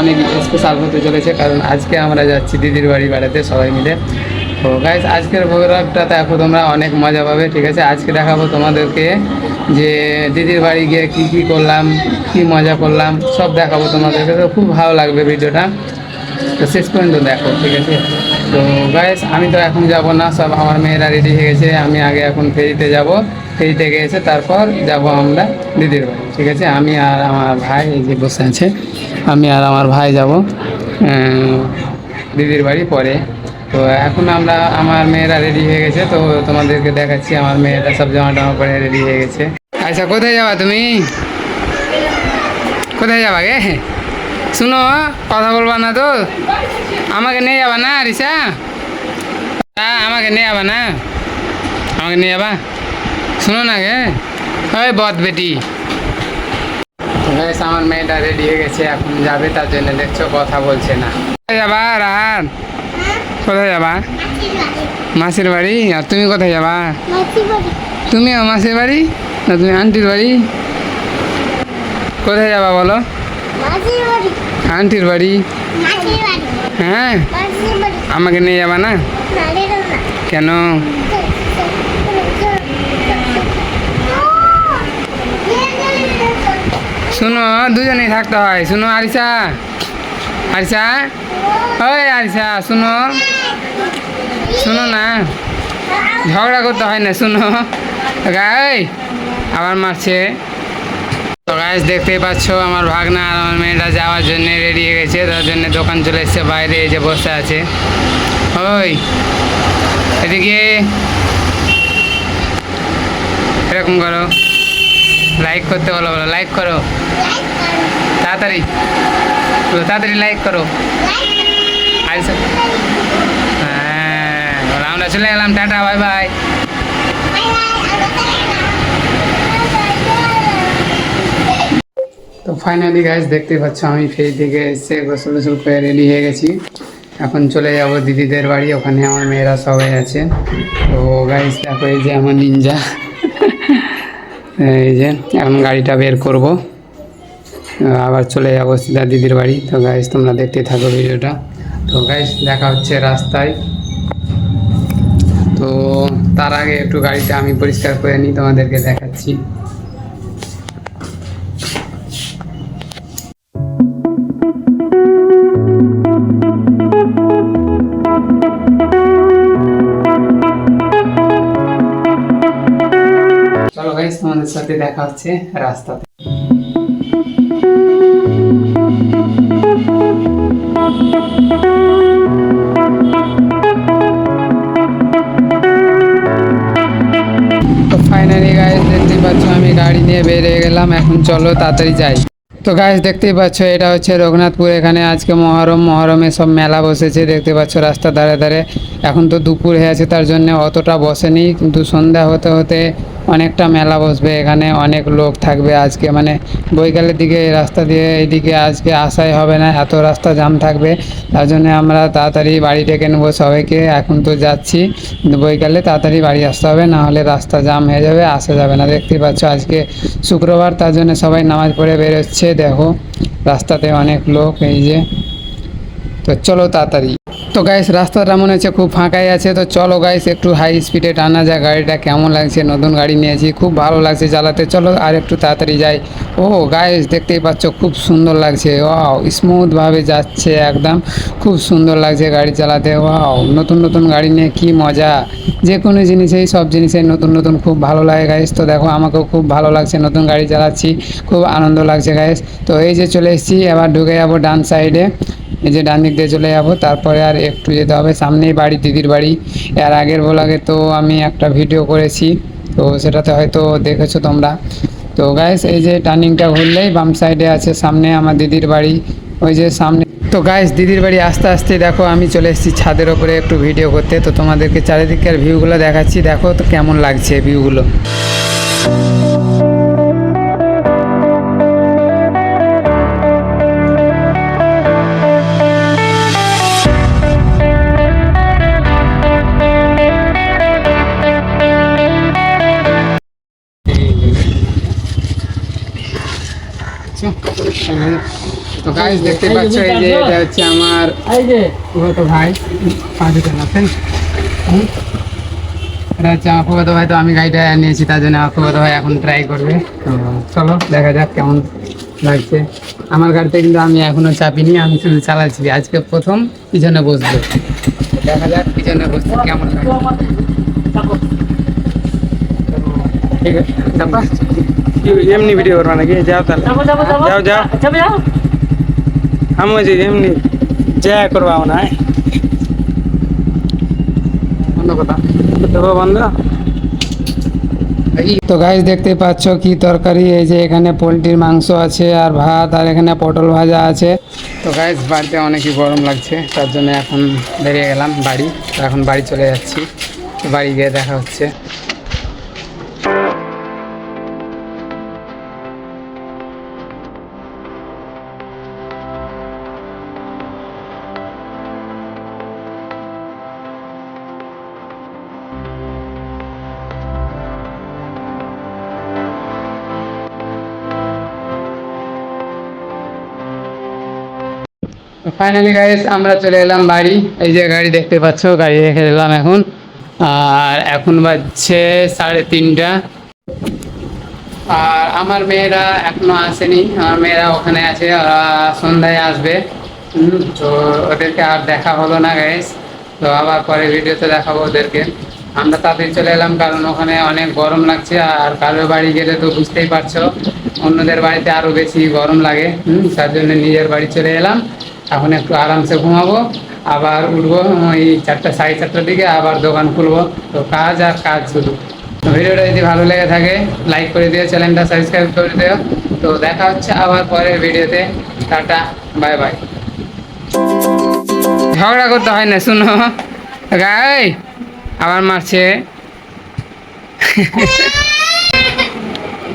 অনেক স্পেশাল হতে চলেছে, কারণ আজকে আমরা যাচ্ছি দিদির বাড়ি বেড়াতে সবাই মিলে। তো গাইস আজকের ভ্লগটা দেখো তোমরা, অনেক মজা পাবে। ঠিক আছে, আজকে দেখাবো তোমাদেরকে যে দিদির বাড়ি গিয়ে কি কি করলাম, কি মজা করলাম, সব দেখাবো তোমাদেরকে। তো খুব ভালো লাগবে ভিডিওটা, তো শেষ পর্যন্ত দেখো। ঠিক আছে, তো গাইস আমি তো এখন যাব না, সব আমার মেয়েরা রেডি হয়ে গেছে। আমি আগে এখন ফেরিতে যাব, ফেরি থেকে এসে তারপর যাব আমরা দিদির বাড়ি। ঠিক আছে, আমি আর আমার ভাই এই যে বসে আছে, আমি আর আমার ভাই যাব দিদির বাড়ি পরে। তো এখন আমার মেয়েরা রেডি হয়ে গেছে, তো তোমাদেরকে দেখাচ্ছি। আমার মেয়েরা সব জামা টামা পরে রেডি হয়ে গেছে। আচ্ছা, কোথায় যাবা তুমি? কোথায় যাবা গে? শুনো, কথা বলবা না তো? আমাকে নিয়ে যাবা না রিসা? হ্যাঁ, আমাকে নিয়ে যাবা না? আমাকে নিয়ে যাবা? শুনো না গে, ওই বদ বেটি। আমার মেয়েটা রেডি হয়ে গেছে, এখন যাবে, তার জন্য দেখছো কথা বলছে না। কোথায় যাবা রাহাত? কোথায় যাবা? মাসির বাড়ি। আর তুমি কোথায় যাবা? তুমিও মাসির বাড়ি না তুমি আন্টির বাড়ি? কোথায় যাবা বলো? আন্টির বাড়ি। হ্যাঁ, আমাকে নিয়ে যাবা না? কেন? শুনো, দুজনেই থাকতে হয়। শুনো আরিসা, আরিসা, ওই আরিসা, শুনো, শুনো না, ঝগড়া করতে হয় না। শুনো গাই, আবার মারছে। তো গাইস দেখতেই পাচ্ছ, আমার ভাগনা আর আমার মেয়েটা যাওয়ার জন্য রেডি হয়ে গেছে, তার জন্য দোকান চলে এসছে, বাইরে এই যে বসে আছে। ওই এদিকে এরকম করো, লাইক করতে বলো, বলো লাইক করো তাড়াতাড়ি, তাড়াতাড়ি লাইক করো। আচ্ছা, হ্যাঁ, আমরা চলে গেলাম, টাটা, বাই বাই। তো ফাইনালি গাইস দেখতে পাচ্ছ, আমি ফেরি থেকে এসে গোসল গোসল করে রেডি হয়ে গেছি। এখন চলে যাব দিদিদের বাড়ি, ওখানে আমার মেয়েরা সবাই আছে। তো গাইস দেখো, এই যে আমার নিনজা, এই যে এখন গাড়িটা বের করব, আবার চলে যাব সিধা দিদির বাড়ি। তো গাইস তোমরা দেখতে থাকো ভিডিওটা। তো গাইস দেখা হচ্ছে রাস্তায়। তো তার আগে একটু গাড়িটা আমি পরিষ্কার করে নিই, তোমাদেরকে দেখাচ্ছি। চলো গাইস, তোমাদের সাথে দেখা হচ্ছে রাস্তাতে। তো ফাইনালি গাইস দেখতেই পাচ্ছ, আমি গাড়ি নিয়ে বেরিয়ে গেলাম। এখন চলো তাড়াতাড়ি যাই। তো গাইস দেখতেই পাচ্ছ, এটা হচ্ছে রঘুনাথপুর। এখানে আজকে মহরমে সব মেলা বসেছে, দেখতে পাচ্ছ রাস্তার ধারে ধারে। এখন তো দুপুর হয়ে আছে, তার জন্য অতটা বসেনি, কিন্তু সন্ধ্যা হতে হতে অনেকটা মেলা বসবে। এখানে অনেক লোক থাকবে আজকে, মানে বৈকালের দিকে রাস্তা দিয়ে এইদিকে আজকে আসাই হবে না, এত রাস্তা জাম থাকবে। তার জন্য আমরা তাড়াতাড়ি বাড়ি ডেকে নেবো সবাইকে। এখন তো যাচ্ছি, কিন্তু বৈকালে তাড়াতাড়ি বাড়ি আসতে হবে, না হলে রাস্তা জাম হয়ে যাবে, আসা যাবে না। দেখতেই পাচ্ছ আজকে শুক্রবার, তার জন্য সবাই নামাজ পড়ে বেরোচ্ছে। দেখো রাস্তাতে অনেক লোক, এই যে। তো চলো তাড়াতাড়ি। তো গাইস রাস্তাটা মনে হচ্ছে খুব ফাঁকাই আছে, তো চলো গাইস একটু হাই স্পিডে টানা যায় গাড়িটা। কেমন লাগছে, নতুন গাড়ি নিয়েছি, খুব ভালো লাগছে চালাতে। চলো আর একটু তাড়াতাড়ি যাই। ও গাইস দেখতেই পাচ্ছ, খুব সুন্দর লাগছে। ওয়াও, স্মুথভাবে যাচ্ছে একদম, খুব সুন্দর লাগছে গাড়ি চালাতে। ওয়াও, নতুন নতুন গাড়ি নিয়ে কি মজা। যে কোনো জিনিসেই, সব জিনিসেই নতুন নতুন খুব ভালো লাগে গাইস। তো দেখো আমাকেও খুব ভালো লাগছে, নতুন গাড়ি চালাচ্ছি, খুব আনন্দ লাগছে গাইস। তো এই যে চলে এসেছি, এবার ঢুকে যাবো ডান সাইডে, এই যে ডান দিক দিয়ে চলে যাবো। তারপরে আর একটু যেতে হবে, সামনেই বাড়ি, দিদির বাড়ি। এর আগের ব্লগে তো আমি একটা ভিডিও করেছি, তো সেটাতে হয়তো দেখেছো তোমরা। তো গাইস এই যে টার্নিংটা ঘুরলেই বাম সাইডে আছে সামনে আমার দিদির বাড়ি, ওই যে সামনে। তো গাইস দিদির বাড়ি আস্তে আস্তে দেখো আমি চলে এসেছি ছাদের ওপরে একটু ভিডিও করতে। তো তোমাদেরকে চারিদিকের ভিউগুলো দেখাচ্ছি, দেখো তো কেমন লাগছে ভিউগুলো। তো গাইস দেখতে পাচ্ছ এই যে এটা হচ্ছে আমার ফুফাতো ভাই পাঁচজন আছেন। এটা হচ্ছে আমার ফুফাতো ভাই, তো আমি গাড়িটা নিয়েছি তার জন্য আমার ফুফাতো ভাই এখন ট্রাই করবে। তো চলো দেখা যাক কেমন লাগছে। আমার গাড়িতে কিন্তু আমি এখনো চাপিনি, আমি শুধু চালাচ্ছি, আজকে প্রথম পিছনে বসবো। দেখা যাক পিছনে বসতে কেমন লাগে। ঠিক আছে চাপা। এমনি ভিডিও করবা নাকি? যাও তাহলে, যাও যাও, আমি ওই যে এমনি যা করবা মনে হয়। অন্য কথা। দেবো বন্ধ। তো গাইস দেখতে পাচ্ছ কি তরকারি, এই যে এখানে পোলট্রির মাংস আছে আর ভাত, আর এখানে পটল ভাজা আছে। তো গাইস বাড়িতে অনেকই গরম লাগছে, তার জন্য এখন বেরিয়ে গেলাম বাড়ি। তো এখন বাড়ি চলে যাচ্ছি, তো বাড়ি গিয়ে দেখা হচ্ছে। ফাইনালি গাইস আমরা চলে এলাম বাড়ি। এই যে গাড়ি দেখতে পাচ্ছ, গাড়ি রেখে দিলাম এখন। আর এখন বাজছে 3:30। আর আমার মেয়েরা এখনো আসেনি, আমার মেয়েরা ওখানে আছে, ওরা সন্ধ্যায় আসবে। তো ওদেরকে আর দেখা হলো না গাইস, তো আবার পরে ভিডিওতে দেখাবো ওদেরকে। আমরা তাড়াতাড়ি চলে এলাম কারণ ওখানে অনেক গরম লাগছে, আর কারোর বাড়ি গেলে তো বুঝতেই পারছো অন্যদের বাড়িতে আরও বেশি গরম লাগে। তার জন্য নিজের বাড়ি চলে এলাম। এখন একটু আরামসে ঘুমাবো, আবার উঠবো ওই 4টা 4:30টার দিকে, আবার দোকান খুলবো। তো কাজ আর কাজ শুধু। তো ভিডিওটা যদি ভালো লেগে থাকে লাইক করে দিও, চ্যানেলটা সাবস্ক্রাইব করে দিও। তো দেখা হচ্ছে আবার পরের ভিডিওতে। Tata, bye bye. ঝগড়া করতে হয় না, শুনো গাই আবার মারছে।